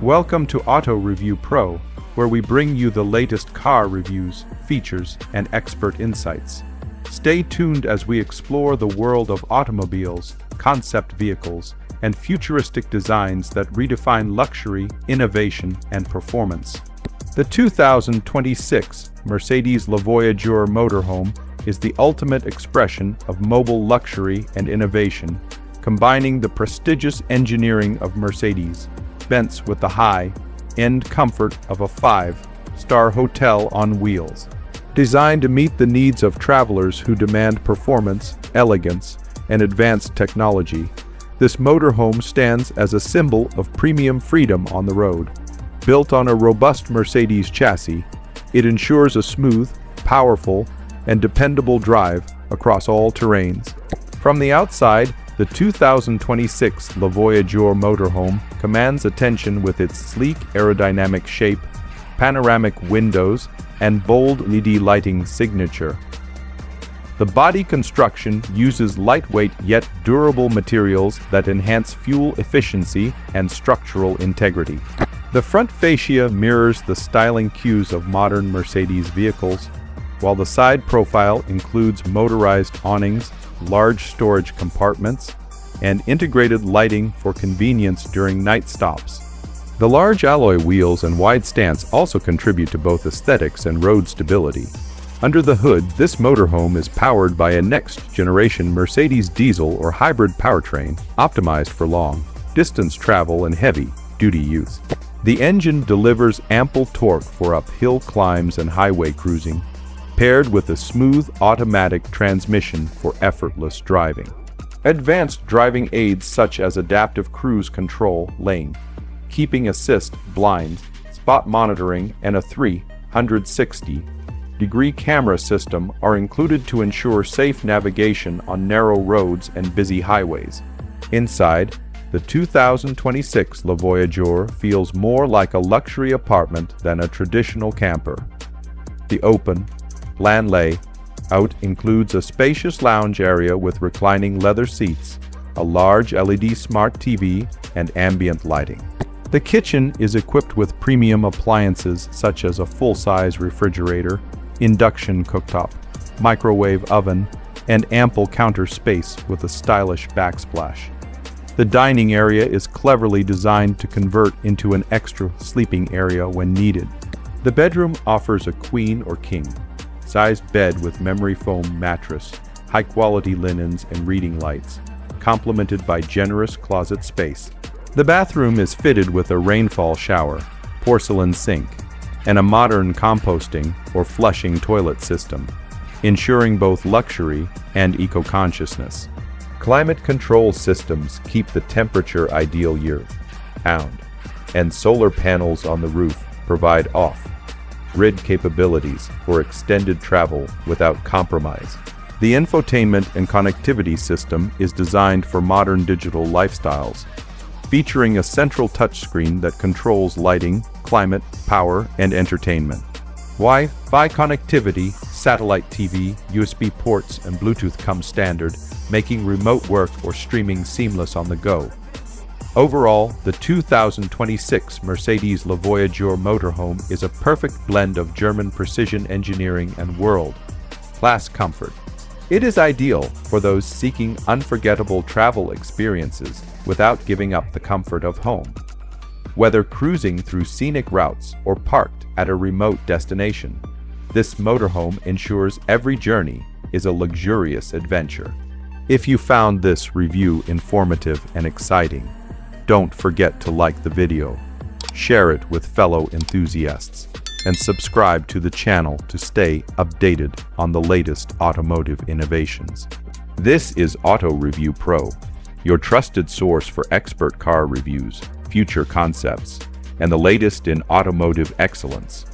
Welcome to Auto Review Pro, where we bring you the latest car reviews, features, and expert insights. Stay tuned as we explore the world of automobiles, concept vehicles, and futuristic designs that redefine luxury, innovation, and performance. The 2026 Mercedes Le Voyageur motorhome is the ultimate expression of mobile luxury and innovation, combining the prestigious engineering of Mercedes-Benz with the high-end comfort of a five-star hotel on wheels. Designed to meet the needs of travelers who demand performance, elegance, and advanced technology, this motorhome stands as a symbol of premium freedom on the road. Built on a robust Mercedes chassis, it ensures a smooth, powerful, and dependable drive across all terrains. From the outside, the 2026 Le Voyageur motorhome commands attention with its sleek aerodynamic shape, panoramic windows, and bold LED lighting signature. The body construction uses lightweight yet durable materials that enhance fuel efficiency and structural integrity. The front fascia mirrors the styling cues of modern Mercedes vehicles, while the side profile includes motorized awnings, large storage compartments, and integrated lighting for convenience during night stops. The large alloy wheels and wide stance also contribute to both aesthetics and road stability. Under the hood, this motorhome is powered by a next-generation Mercedes diesel or hybrid powertrain optimized for long-distance travel and heavy-duty use. The engine delivers ample torque for uphill climbs and highway cruising, paired with a smooth automatic transmission for effortless driving. Advanced driving aids such as adaptive cruise control, lane keeping assist, blind spot monitoring, and a 360-degree camera system are included to ensure safe navigation on narrow roads and busy highways. Inside, the 2026 Le Voyageur feels more like a luxury apartment than a traditional camper. The open plan layout includes a spacious lounge area with reclining leather seats, a large LED smart TV, and ambient lighting. The kitchen is equipped with premium appliances such as a full-size refrigerator, induction cooktop, microwave oven, and ample counter space with a stylish backsplash. The dining area is cleverly designed to convert into an extra sleeping area when needed. The bedroom offers a queen or king-sized bed with memory foam mattress, high-quality linens, and reading lights, complemented by generous closet space. The bathroom is fitted with a rainfall shower, porcelain sink, and a modern composting or flushing toilet system, ensuring both luxury and eco-consciousness. Climate control systems keep the temperature ideal year-round, and solar panels on the roof provide off-grid capabilities for extended travel without compromise. The infotainment and connectivity system is designed for modern digital lifestyles, featuring a central touchscreen that controls lighting, climate, power, and entertainment. Wi-Fi connectivity, satellite TV, USB ports, and Bluetooth come standard, making remote work or streaming seamless on the go. Overall, the 2026 Mercedes Le Voyageur motorhome is a perfect blend of German precision engineering and world-class comfort. It is ideal for those seeking unforgettable travel experiences without giving up the comfort of home. Whether cruising through scenic routes or parked at a remote destination, this motorhome ensures every journey is a luxurious adventure. If you found this review informative and exciting, don't forget to like the video, share it with fellow enthusiasts, and subscribe to the channel to stay updated on the latest automotive innovations. This is Auto Review Pro, your trusted source for expert car reviews, future concepts, and the latest in automotive excellence.